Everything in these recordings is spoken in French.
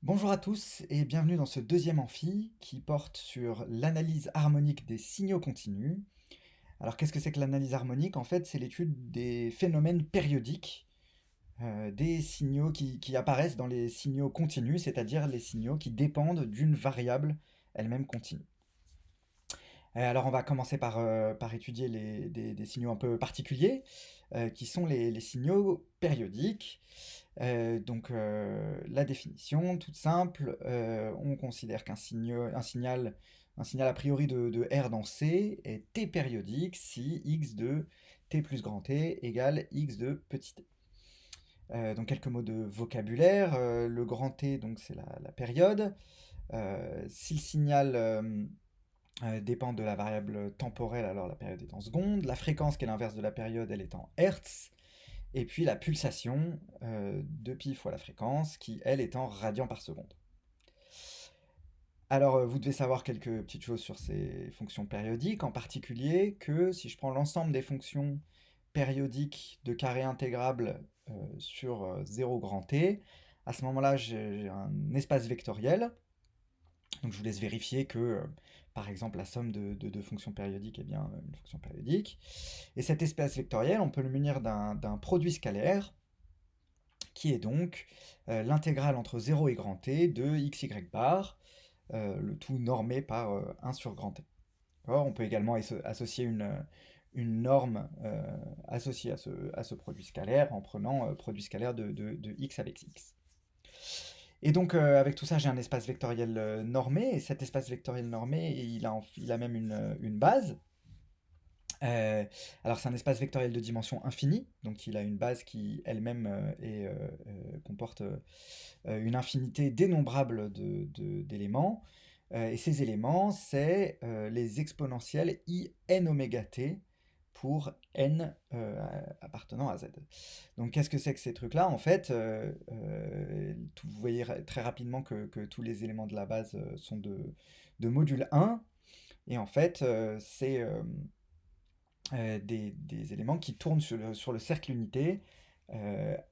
Bonjour à tous et bienvenue dans ce deuxième amphi qui porte sur l'analyse harmonique des signaux continus. Alors qu'est-ce que c'est que l'analyse harmonique? En fait, c'est l'étude des phénomènes périodiques, des signaux qui apparaissent dans les signaux continus, c'est-à-dire les signaux qui dépendent d'une variable elle-même continue. Alors on va commencer par étudier des signaux un peu particuliers, qui sont les signaux périodiques. La définition, toute simple, on considère qu'un signal a priori de R dans C est T périodique si x de T plus grand T égale x de petit t. Donc quelques mots de vocabulaire, le grand T donc c'est la période. Si le signal dépend de la variable temporelle, alors la période est en secondes. La fréquence, qui est l'inverse de la période, elle est en hertz. Et puis la pulsation de pi fois la fréquence, qui, elle, est en radians par seconde. Alors, vous devez savoir quelques petites choses sur ces fonctions périodiques, en particulier que si je prends l'ensemble des fonctions périodiques de carré intégrable sur 0 grand T, à ce moment-là, j'ai un espace vectoriel. Donc je vous laisse vérifier que, par exemple, la somme de deux fonctions périodiques est bien une fonction périodique. Et cet espace vectoriel, on peut le munir d'un produit scalaire, qui est donc l'intégrale entre 0 et grand T de xy bar, le tout normé par 1 sur grand T. On peut également associer une norme associée à ce produit scalaire en prenant produit scalaire de x avec x. Et donc, avec tout ça, j'ai un espace vectoriel normé, et cet espace vectoriel normé, il a même une base. Euh, alors, c'est un espace vectoriel de dimension infinie, donc il a une base qui elle-même comporte une infinité dénombrable d'éléments. Et ces éléments, c'est les exponentielles i n oméga t pour n appartenant à z. Donc qu'est-ce que c'est que ces trucs-là? En fait, vous voyez très rapidement que tous les éléments de la base sont de module 1, et en fait, c'est des éléments qui tournent sur le cercle unité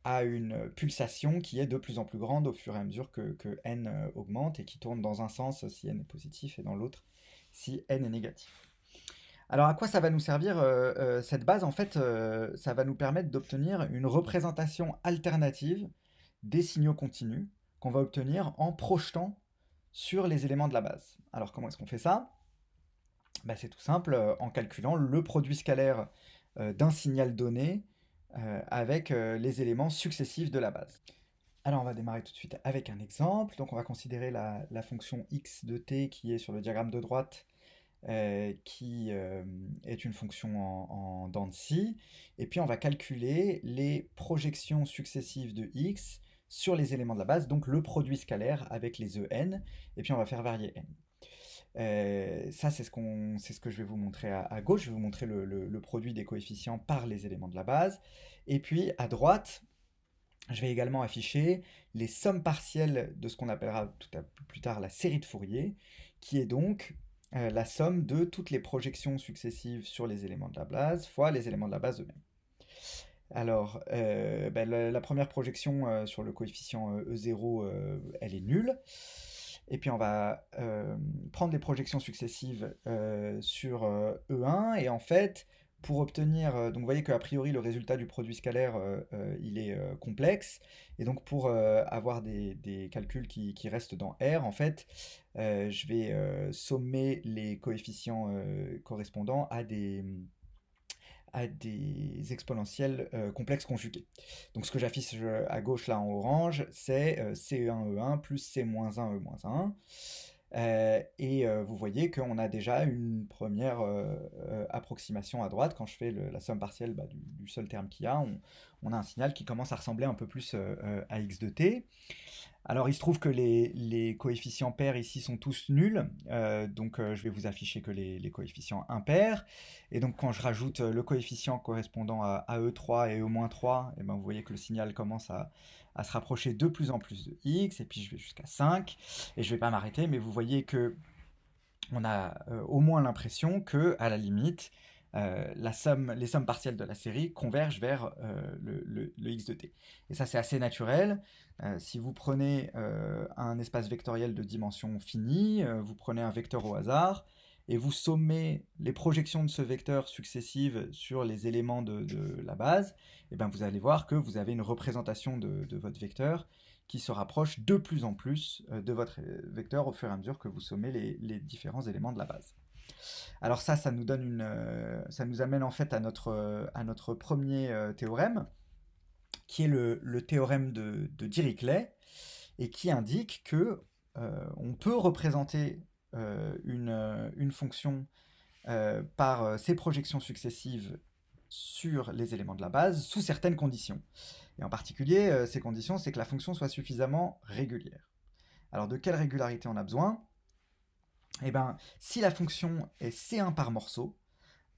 à une pulsation qui est de plus en plus grande au fur et à mesure que n augmente, et qui tourne dans un sens si n est positif et dans l'autre si n est négatif. Alors à quoi ça va nous servir cette base? En fait, ça va nous permettre d'obtenir une représentation alternative des signaux continus qu'on va obtenir en projetant sur les éléments de la base. Alors comment est-ce qu'on fait ça? C'est tout simple, en calculant le produit scalaire d'un signal donné avec les éléments successifs de la base. Alors on va démarrer tout de suite avec un exemple. Donc on va considérer la fonction x de t qui est sur le diagramme de droite, qui est une fonction en dents de scie. Et puis on va calculer les projections successives de x sur les éléments de la base, donc le produit scalaire avec les en, et puis on va faire varier n. Ça, c'est ce que je vais vous montrer à gauche. Je vais vous montrer le produit des coefficients par les éléments de la base. Et puis à droite, je vais également afficher les sommes partielles de ce qu'on appellera plus tard la série de Fourier, qui est donc la somme de toutes les projections successives sur les éléments de la base fois les éléments de la base eux-mêmes. Alors, la première projection sur le coefficient E0, elle est nulle. Et puis on va prendre les projections successives sur E1, et en fait, pour obtenir, donc vous voyez qu'a priori le résultat du produit scalaire, il est complexe, et donc pour avoir des calculs qui restent dans R, en fait, je vais sommer les coefficients correspondants à des exponentielles complexes conjuguées. Donc ce que j'affiche à gauche là en orange, c'est CE1E1 plus C-1E-1. Vous voyez qu'on a déjà une première approximation à droite. Quand je fais la somme partielle du seul terme qu'il y a, on a un signal qui commence à ressembler un peu plus à x de t. Alors il se trouve que les coefficients pairs ici sont tous nuls, donc je vais vous afficher que les coefficients impairs. Et donc quand je rajoute le coefficient correspondant à E3 et E-3, et ben vous voyez que le signal commence à se rapprocher de plus en plus de x, et puis je vais jusqu'à 5, et je ne vais pas m'arrêter, mais vous voyez que on a au moins l'impression que, à la limite, les sommes partielles de la série convergent vers le x de t. Et ça, c'est assez naturel. Si vous prenez un espace vectoriel de dimension finie, vous prenez un vecteur au hasard, et vous sommez les projections de ce vecteur successives sur les éléments de la base, et bien vous allez voir que vous avez une représentation de votre vecteur qui se rapproche de plus en plus de votre vecteur au fur et à mesure que vous sommez les différents éléments de la base. Alors ça nous donne ça nous amène en fait à notre premier théorème, qui est le théorème de Dirichlet, et qui indique que on peut représenter une fonction par ses projections successives sur les éléments de la base sous certaines conditions. Et en particulier, ces conditions, c'est que la fonction soit suffisamment régulière. Alors de quelle régularité on a besoin ? Eh bien, si la fonction est C1 par morceau,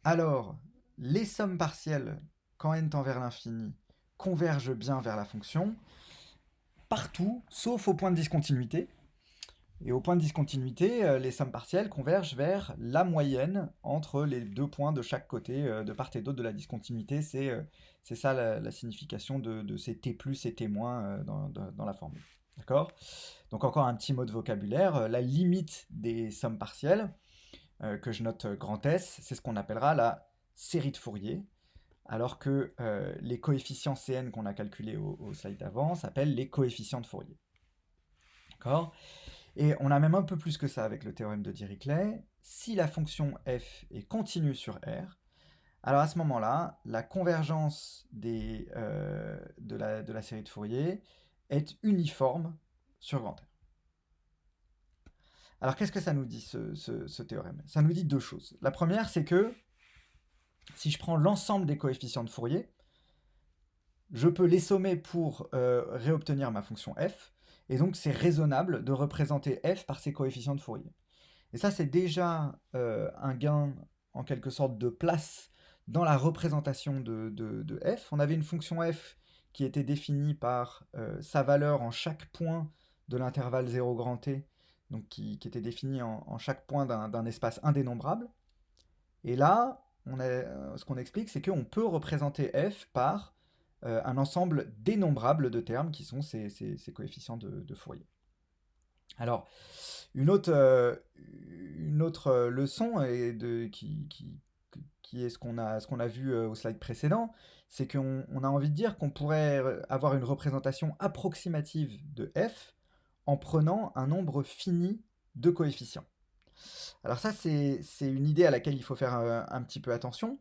alors les sommes partielles, quand n tend vers l'infini, convergent bien vers la fonction, partout, sauf au point de discontinuité. Et au point de discontinuité, les sommes partielles convergent vers la moyenne entre les deux points de chaque côté, de part et d'autre de la discontinuité. C'est ça la signification de ces t plus et t moins dans la formule. D'accord ? Donc encore un petit mot de vocabulaire. La limite des sommes partielles, que je note grand S, c'est ce qu'on appellera la série de Fourier, alors que les coefficients Cn qu'on a calculés au slide d'avant s'appellent les coefficients de Fourier. D'accord ? Et on a même un peu plus que ça avec le théorème de Dirichlet. Si la fonction f est continue sur R, alors à ce moment-là, la convergence de la série de Fourier est uniforme sur grand R. Alors qu'est-ce que ça nous dit ce théorème ? Ça nous dit deux choses. La première, c'est que si je prends l'ensemble des coefficients de Fourier, je peux les sommer pour réobtenir ma fonction f, et donc c'est raisonnable de représenter f par ces coefficients de Fourier. Et ça, c'est déjà un gain, en quelque sorte, de place dans la représentation de f. On avait une fonction f qui était définie par sa valeur en chaque point de l'intervalle 0 grand t, donc qui était définie en chaque point d'un espace indénombrable. Et là, ce qu'on explique, c'est qu'on peut représenter f par un ensemble dénombrable de termes qui sont ces coefficients de Fourier. Alors, une autre leçon qui est ce qu'on a vu au slide précédent, c'est qu'on a envie de dire qu'on pourrait avoir une représentation approximative de f en prenant un nombre fini de coefficients. Alors ça, c'est une idée à laquelle il faut faire un petit peu attention.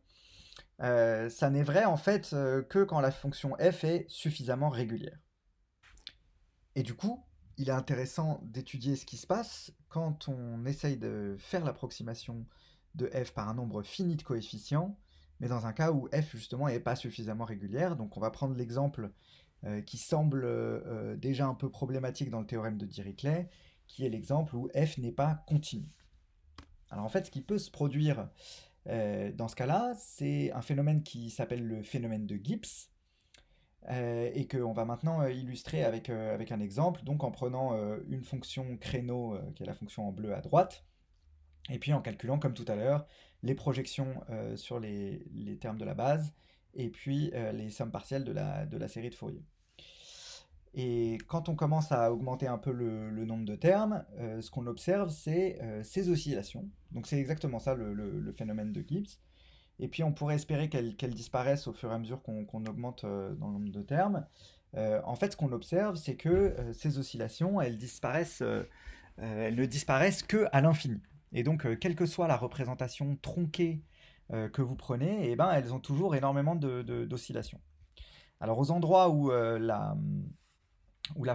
Ça n'est vrai en fait que quand la fonction f est suffisamment régulière. Et du coup, il est intéressant d'étudier ce qui se passe quand on essaye de faire l'approximation de f par un nombre fini de coefficients, mais dans un cas où f justement n'est pas suffisamment régulière. Donc on va prendre l'exemple qui semble déjà un peu problématique dans le théorème de Dirichlet, qui est l'exemple où f n'est pas continu. Alors en fait, ce qui peut se produire dans ce cas-là, c'est un phénomène qui s'appelle le phénomène de Gibbs, et qu'on va maintenant illustrer avec un exemple, donc en prenant une fonction créneau, qui est la fonction en bleu à droite, et puis en calculant, comme tout à l'heure, les projections sur les termes de la base, et puis les sommes partielles de la série de Fourier. Et quand on commence à augmenter un peu le nombre de termes, ce qu'on observe, c'est ces oscillations. Donc c'est exactement ça le phénomène de Gibbs. Et puis on pourrait espérer qu'elles disparaissent au fur et à mesure qu'on augmente dans le nombre de termes. En fait, ce qu'on observe, c'est que ces oscillations, elles ne disparaissent que à l'infini. Et donc, quelle que soit la représentation tronquée que vous prenez, eh ben, elles ont toujours énormément d'oscillations. Alors, aux endroits où la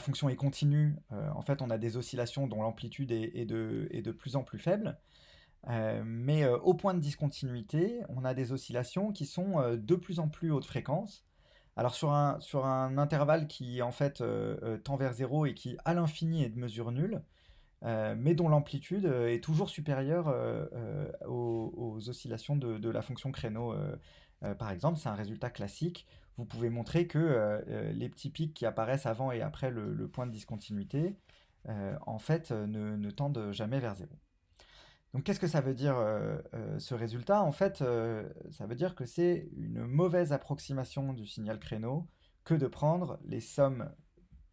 fonction est continue, en fait, on a des oscillations dont l'amplitude est de plus en plus faible. Mais au point de discontinuité, on a des oscillations qui sont de plus en plus haute fréquence. Alors sur un intervalle qui en fait tend vers 0 et qui à l'infini est de mesure nulle, mais dont l'amplitude est toujours supérieure aux oscillations de la fonction créneau. Par exemple, c'est un résultat classique. Vous pouvez montrer que les petits pics qui apparaissent avant et après le point de discontinuité, en fait, ne tendent jamais vers 0. Donc qu'est-ce que ça veut dire ce résultat? En fait, ça veut dire que c'est une mauvaise approximation du signal créneau que de prendre les sommes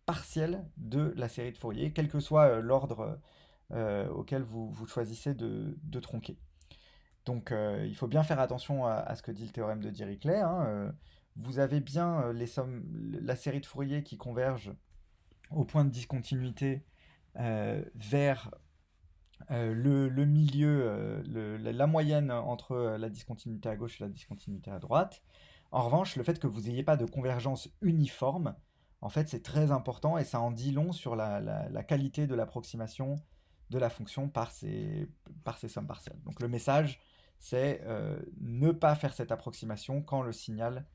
partielles de la série de Fourier, quel que soit l'ordre auquel vous choisissez de tronquer. Donc il faut bien faire attention à ce que dit le théorème de Dirichlet, hein. Vous avez bien la série de Fourier qui converge au point de discontinuité vers le milieu, la moyenne entre la discontinuité à gauche et la discontinuité à droite. En revanche, le fait que vous n'ayez pas de convergence uniforme, en fait, c'est très important et ça en dit long sur la qualité de l'approximation de la fonction par ces sommes partielles. Donc le message, c'est ne pas faire cette approximation quand le signal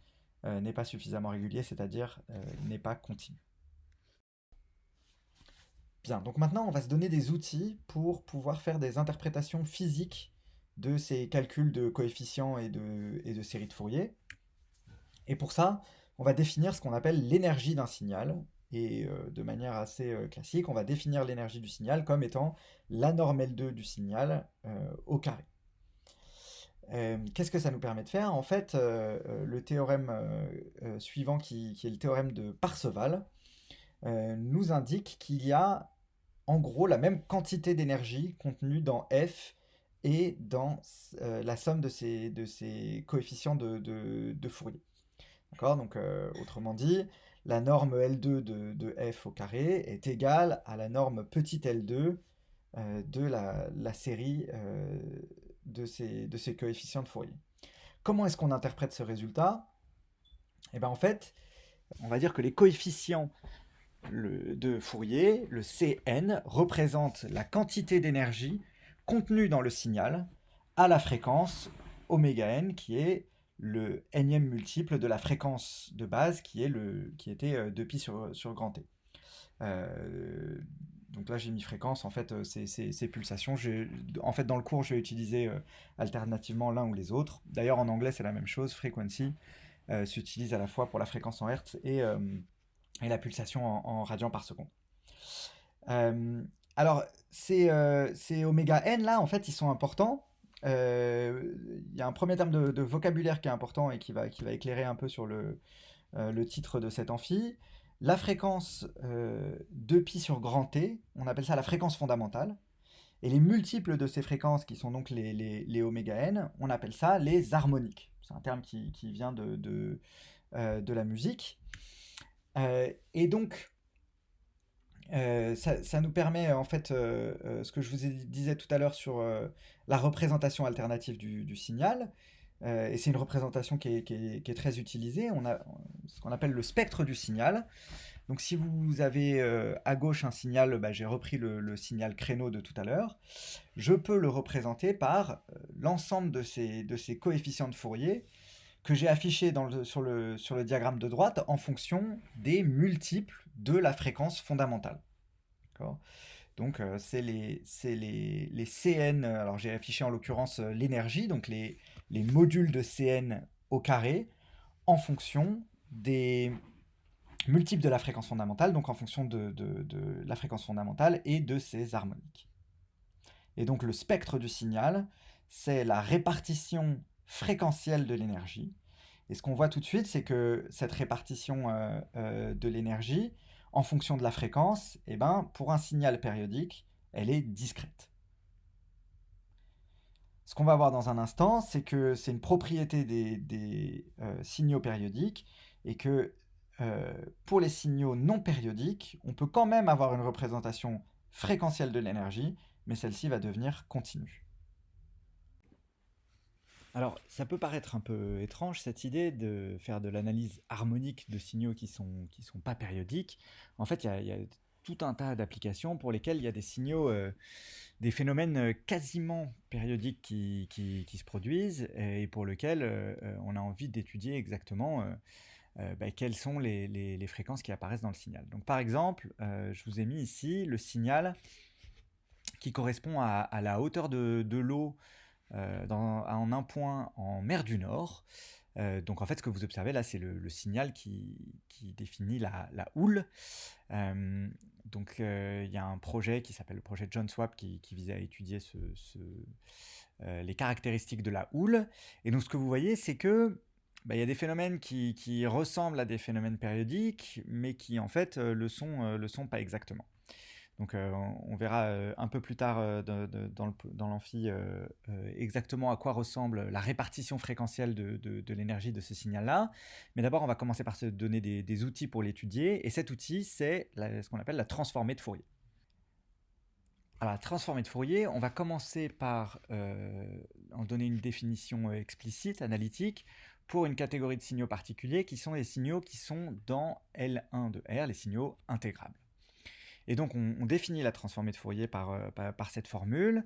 n'est pas suffisamment régulier, c'est-à-dire n'est pas continu. Bien, donc maintenant on va se donner des outils pour pouvoir faire des interprétations physiques de ces calculs de coefficients et de séries de Fourier. Et pour ça, on va définir ce qu'on appelle l'énergie d'un signal. Et de manière assez classique, on va définir l'énergie du signal comme étant la norme L2 du signal au carré. Qu'est-ce que ça nous permet de faire? En fait, le théorème suivant, qui est le théorème de Parseval, nous indique qu'il y a en gros la même quantité d'énergie contenue dans f et dans la somme de ces coefficients de Fourier. D'accord? Donc, autrement dit, la norme L2 de f au carré est égale à la norme petit L2 de la série de ces coefficients de Fourier. Comment est-ce qu'on interprète ce résultat? Eh bien, en fait, on va dire que les coefficients de Fourier, le Cn, représente la quantité d'énergie contenue dans le signal à la fréquence oméga n, qui est le nème multiple de la fréquence de base qui était 2π sur grand T. Donc là j'ai mis fréquence, en fait c'est pulsations. En fait dans le cours je vais utiliser alternativement l'un ou les autres. D'ailleurs en anglais c'est la même chose, frequency s'utilise à la fois pour la fréquence en hertz et la pulsation en radians par seconde. Alors, ces oméga n là, en fait, ils sont importants. Il y a un premier terme de vocabulaire qui est important et qui va éclairer un peu sur le titre de cet amphi. La fréquence 2π sur grand T, on appelle ça la fréquence fondamentale. Et les multiples de ces fréquences, qui sont donc les oméga n, on appelle ça les harmoniques. C'est un terme qui vient de la musique. Et donc, ça nous permet, en fait, ce que je vous disais tout à l'heure sur la représentation alternative du signal, et c'est une représentation qui est très utilisée. On a ce qu'on appelle le spectre du signal. Donc si vous avez à gauche un signal, j'ai repris le signal créneau de tout à l'heure, je peux le représenter par l'ensemble de ces coefficients de Fourier que j'ai affiché sur le diagramme de droite en fonction des multiples de la fréquence fondamentale. D'accord? Donc c'est les Cn, alors j'ai affiché en l'occurrence l'énergie, donc les modules de Cn au carré, en fonction des multiples de la fréquence fondamentale, donc en fonction de la fréquence fondamentale et de ses harmoniques. Et donc le spectre du signal, c'est la répartition fréquentielle de l'énergie. Et ce qu'on voit tout de suite, c'est que cette répartition de l'énergie, en fonction de la fréquence, pour un signal périodique, elle est discrète. Ce qu'on va voir dans un instant, c'est que c'est une propriété des signaux périodiques, et que pour les signaux non périodiques, on peut quand même avoir une représentation fréquentielle de l'énergie, mais celle-ci va devenir continue. Alors, ça peut paraître un peu étrange, cette idée de faire de l'analyse harmonique de signaux qui sont pas périodiques. En fait, il y a tout un tas d'applications pour lesquelles il y a des signaux, des phénomènes quasiment périodiques qui se produisent, et pour lesquels on a envie d'étudier exactement quelles sont les fréquences qui apparaissent dans le signal. Donc par exemple, je vous ai mis ici le signal qui correspond à la hauteur de l'eau en un point en mer du Nord. Donc en fait, ce que vous observez là, c'est le signal qui définit la houle. Donc il y a un projet qui s'appelle le projet John Swap qui visait à étudier les caractéristiques de la houle. Et donc ce que vous voyez, c'est que il y a des phénomènes qui ressemblent à des phénomènes périodiques, mais qui en fait le sont pas exactement. Donc on verra un peu plus tard dans l'amphi exactement à quoi ressemble la répartition fréquentielle de l'énergie de ce signal-là. Mais d'abord, on va commencer par se donner des outils pour l'étudier. Et cet outil, c'est ce qu'on appelle la transformée de Fourier. Alors, la transformée de Fourier, on va commencer par en donner une définition explicite, analytique, pour une catégorie de signaux particuliers qui sont les signaux qui sont dans L1 de R, les signaux intégrables. Et donc, on définit la transformée de Fourier par cette formule,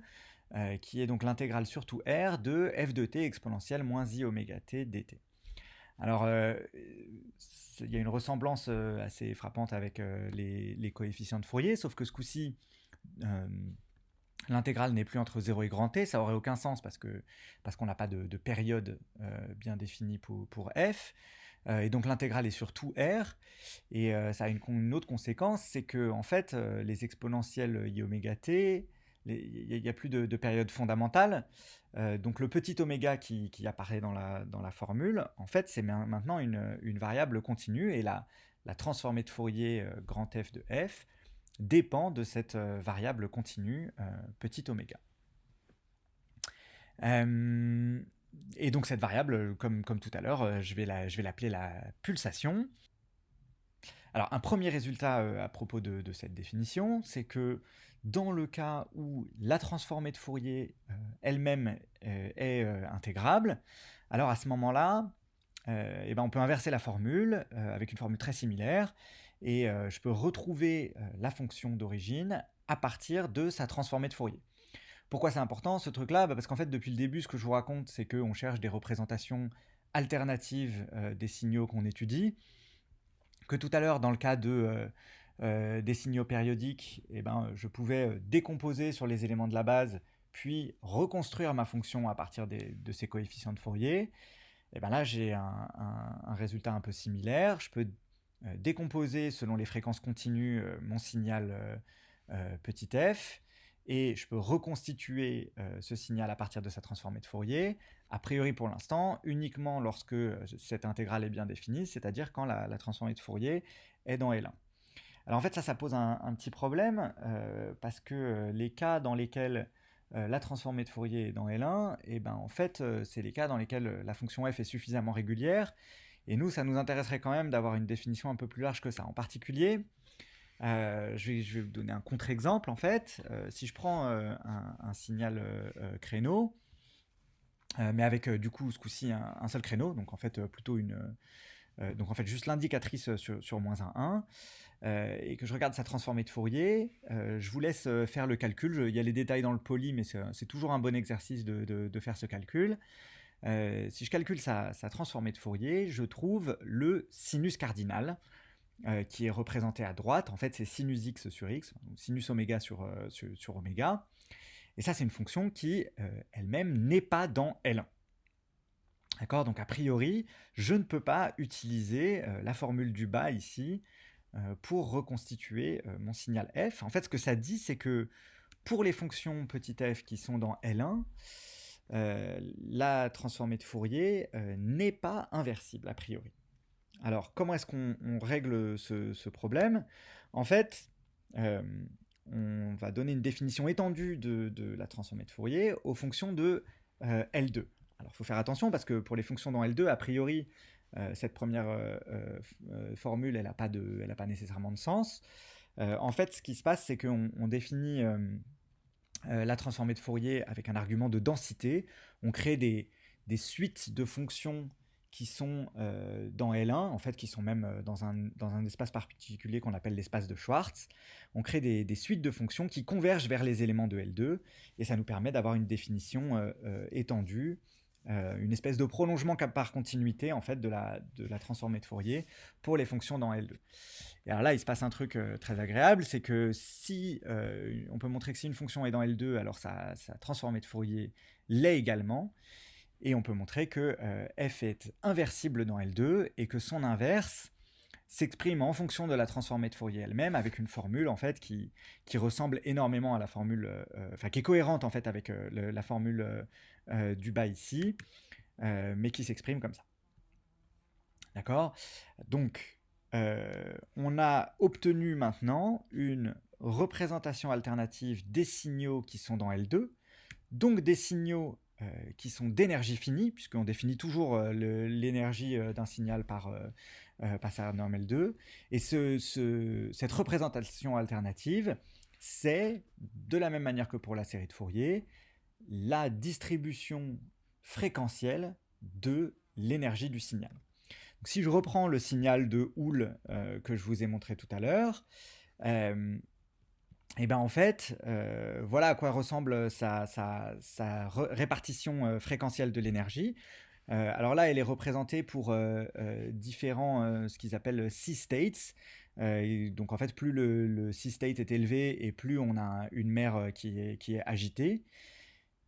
qui est donc l'intégrale sur tout R de f de t exponentielle moins i oméga t dt. Alors, il y a une ressemblance assez frappante avec les coefficients de Fourier, sauf que ce coup-ci, l'intégrale n'est plus entre 0 et grand T, ça n'aurait aucun sens parce qu'on n'a pas de période bien définie pour f. Et donc l'intégrale est sur tout R, et ça a une autre conséquence, c'est que en fait, les exponentielles i oméga t, il n'y a plus de période fondamentale, donc le petit oméga qui apparaît dans la formule, en fait, c'est maintenant une variable continue, et la transformée de Fourier grand F de f dépend de cette variable continue petit oméga. Et donc cette variable, comme tout à l'heure, je vais l'appeler la pulsation. Alors un premier résultat à propos de cette définition, c'est que dans le cas où la transformée de Fourier elle-même est intégrable, alors à ce moment-là, on peut inverser la formule avec une formule très similaire, et je peux retrouver la fonction d'origine à partir de sa transformée de Fourier. Pourquoi c'est important ce truc-là ? Parce qu'en fait, depuis le début, ce que je vous raconte, c'est qu'on cherche des représentations alternatives des signaux qu'on étudie. Que tout à l'heure, dans le cas des signaux périodiques, je pouvais décomposer sur les éléments de la base, puis reconstruire ma fonction à partir de ces coefficients de Fourier. Et là, j'ai un résultat un peu similaire. Je peux décomposer selon les fréquences continues mon signal petit f, et je peux reconstituer ce signal à partir de sa transformée de Fourier, a priori pour l'instant, uniquement lorsque cette intégrale est bien définie, c'est-à-dire quand la transformée de Fourier est dans L1. Alors en fait, ça pose un petit problème, parce que les cas dans lesquels la transformée de Fourier est dans L1, en fait, c'est les cas dans lesquels la fonction f est suffisamment régulière, et nous, ça nous intéresserait quand même d'avoir une définition un peu plus large que ça. En particulier, je vais vous donner un contre-exemple en fait. Si je prends un signal créneau, mais avec du coup ce coup-ci un seul créneau, donc en fait plutôt donc en fait juste l'indicatrice sur moins 1, et que je regarde sa transformée de Fourier, je vous laisse faire le calcul. Il y a les détails dans le poly, mais c'est toujours un bon exercice de faire ce calcul. Si je calcule sa transformée de Fourier, je trouve le sinus cardinal, qui est représenté à droite. En fait, c'est sinus x sur x, donc sinus oméga sur oméga. Et ça, c'est une fonction qui, elle-même, n'est pas dans L1. D'accord ? Donc, a priori, je ne peux pas utiliser la formule du bas ici pour reconstituer mon signal f. En fait, ce que ça dit, c'est que pour les fonctions petit f qui sont dans L1, la transformée de Fourier n'est pas inversible, a priori. Alors, comment est-ce qu'on règle ce problème ? En fait, on va donner une définition étendue de la transformée de Fourier aux fonctions de L2. Alors, il faut faire attention parce que pour les fonctions dans L2, a priori, cette première formule, elle n'a pas nécessairement de sens. En fait, ce qui se passe, c'est qu'on définit la transformée de Fourier avec un argument de densité. On crée des suites de fonctions qui sont dans L1, en fait, qui sont même dans un espace particulier qu'on appelle l'espace de Schwartz. On crée des suites de fonctions qui convergent vers les éléments de L2, et ça nous permet d'avoir une définition étendue, une espèce de prolongement par continuité, en fait, de la transformée de Fourier pour les fonctions dans L2. Et alors là, il se passe un truc très agréable, c'est que si on peut montrer que si une fonction est dans L2, alors sa transformée de Fourier l'est également. Et on peut montrer que f est inversible dans L2 et que son inverse s'exprime en fonction de la transformée de Fourier elle-même avec une formule en fait qui ressemble énormément à la formule, qui est cohérente en fait avec la formule du bas ici, mais qui s'exprime comme ça. D'accord ? Donc, on a obtenu maintenant une représentation alternative des signaux qui sont dans L2, donc des signaux qui sont d'énergie finie, puisqu'on définit toujours l'énergie d'un signal par sa norme L2. Et cette représentation alternative, c'est, de la même manière que pour la série de Fourier, la distribution fréquentielle de l'énergie du signal. Donc, si je reprends le signal de Houle que je vous ai montré tout à l'heure, et ben en fait, voilà à quoi ressemble sa répartition fréquentielle de l'énergie. Alors là, elle est représentée pour différents, ce qu'ils appellent C-states. Donc en fait, plus le C-state est élevé et plus on a une mer qui est agitée.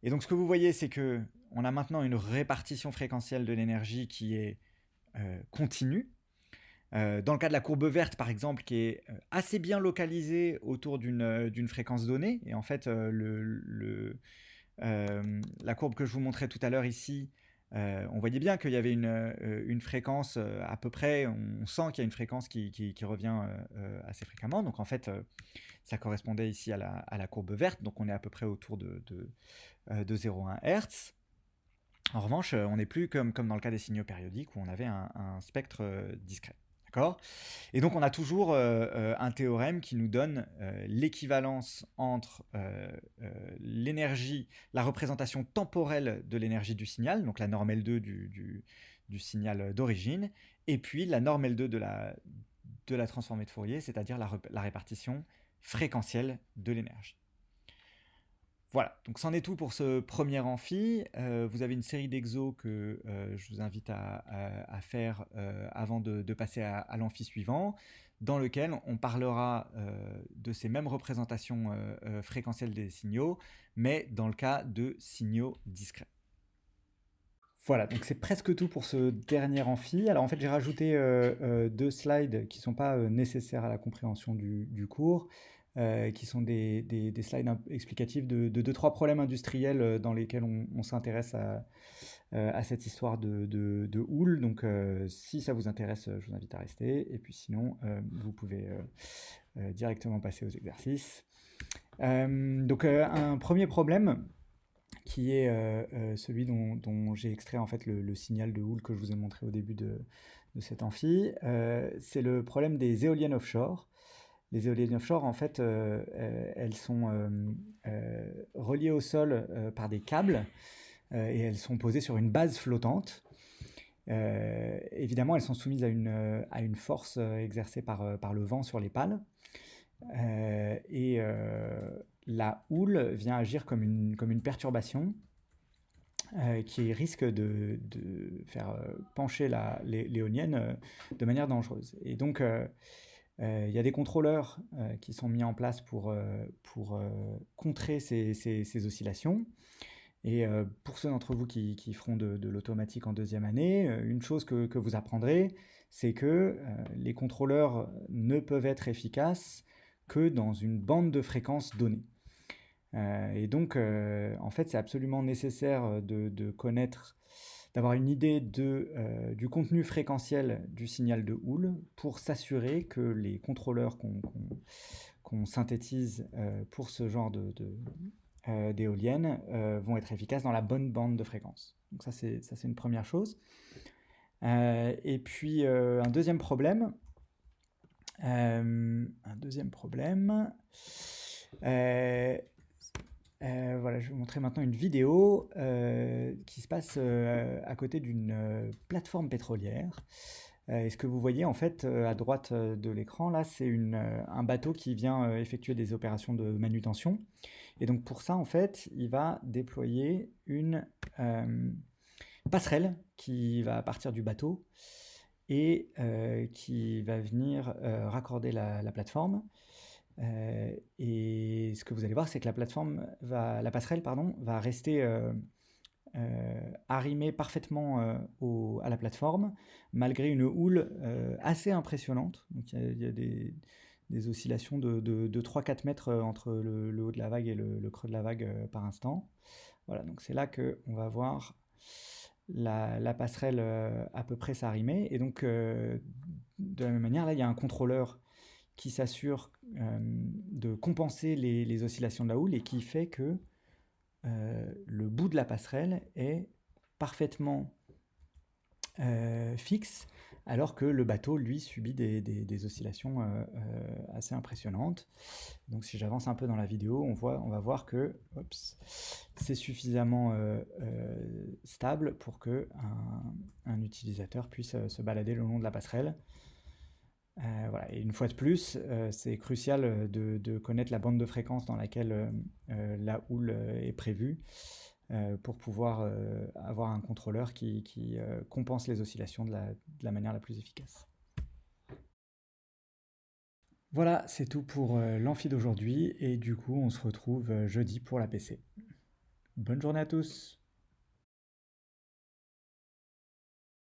Et donc ce que vous voyez, c'est que on a maintenant une répartition fréquentielle de l'énergie qui est continue. Dans le cas de la courbe verte, par exemple, qui est assez bien localisée autour d'une fréquence donnée. Et en fait, la courbe que je vous montrais tout à l'heure ici, on voyait bien qu'il y avait une fréquence à peu près, on sent qu'il y a une fréquence qui revient assez fréquemment. Donc en fait, ça correspondait ici à la courbe verte. Donc on est à peu près autour de 0,1 Hz. En revanche, on n'est plus comme dans le cas des signaux périodiques où on avait un spectre discret. D'accord ? Et donc on a toujours un théorème qui nous donne l'équivalence entre l'énergie, la représentation temporelle de l'énergie du signal, donc la norme L2 du signal d'origine, et puis la norme L2 de la transformée de Fourier, c'est-à-dire la répartition fréquentielle de l'énergie. Voilà, donc c'en est tout pour ce premier amphi. Vous avez une série d'exos que je vous invite à faire avant de passer à l'amphi suivant, dans lequel on parlera de ces mêmes représentations fréquentielles des signaux, mais dans le cas de signaux discrets. Voilà, donc c'est presque tout pour ce dernier amphi. Alors en fait, j'ai rajouté 2 slides qui ne sont pas nécessaires à la compréhension du cours. Qui sont des slides explicatifs de 2-3 problèmes industriels dans lesquels on s'intéresse à cette histoire de Houle. Donc si ça vous intéresse, je vous invite à rester. Et puis sinon, vous pouvez directement passer aux exercices. Donc un premier problème qui est celui dont j'ai extrait en fait le signal de Houle que je vous ai montré au début de cet amphi. C'est le problème des éoliennes offshore. Les éoliennes offshore, en fait, elles sont reliées au sol par des câbles et elles sont posées sur une base flottante. Évidemment, elles sont soumises à une force exercée par le vent sur les pales. Et la houle vient agir comme une perturbation qui risque de faire pencher l'éolienne de manière dangereuse. Et donc, il y a des contrôleurs qui sont mis en place pour contrer ces oscillations. Et pour ceux d'entre vous qui feront de l'automatique en deuxième année, une chose que vous apprendrez, c'est que les contrôleurs ne peuvent être efficaces que dans une bande de fréquences donnée. Et donc, en fait, c'est absolument nécessaire de connaître, d'avoir une idée du contenu fréquentiel du signal de Houle pour s'assurer que les contrôleurs qu'on synthétise pour ce genre d'éoliennes vont être efficaces dans la bonne bande de fréquence. Donc ça c'est une première chose. Et puis un deuxième problème. Voilà, je vais vous montrer maintenant une vidéo qui se passe à côté d'une plateforme pétrolière. Et ce que vous voyez en fait à droite de l'écran, là, c'est un bateau qui vient effectuer des opérations de manutention. Et donc pour ça, en fait, il va déployer une passerelle qui va partir du bateau et qui va venir raccorder la plateforme. Et ce que vous allez voir, c'est que la passerelle va rester arrimé parfaitement à la plateforme, malgré une houle assez impressionnante. Donc il y a des oscillations de 3-4 mètres entre le haut de la vague et le creux de la vague par instant. Voilà, donc c'est là qu'on va voir la passerelle à peu près s'arrimer. Et donc, de la même manière, là, il y a un contrôleur qui s'assure de compenser les oscillations de la houle et qui fait que le bout de la passerelle est parfaitement fixe, alors que le bateau, lui, subit des oscillations assez impressionnantes. Donc si j'avance un peu dans la vidéo, on va voir que c'est suffisamment stable pour que un utilisateur puisse se balader le long de la passerelle. Voilà. Et une fois de plus, c'est crucial de connaître la bande de fréquence dans laquelle la houle est prévue pour pouvoir avoir un contrôleur qui compense les oscillations de la manière la plus efficace. Voilà, c'est tout pour l'amphi d'aujourd'hui et du coup on se retrouve jeudi pour la PC. Bonne journée à tous!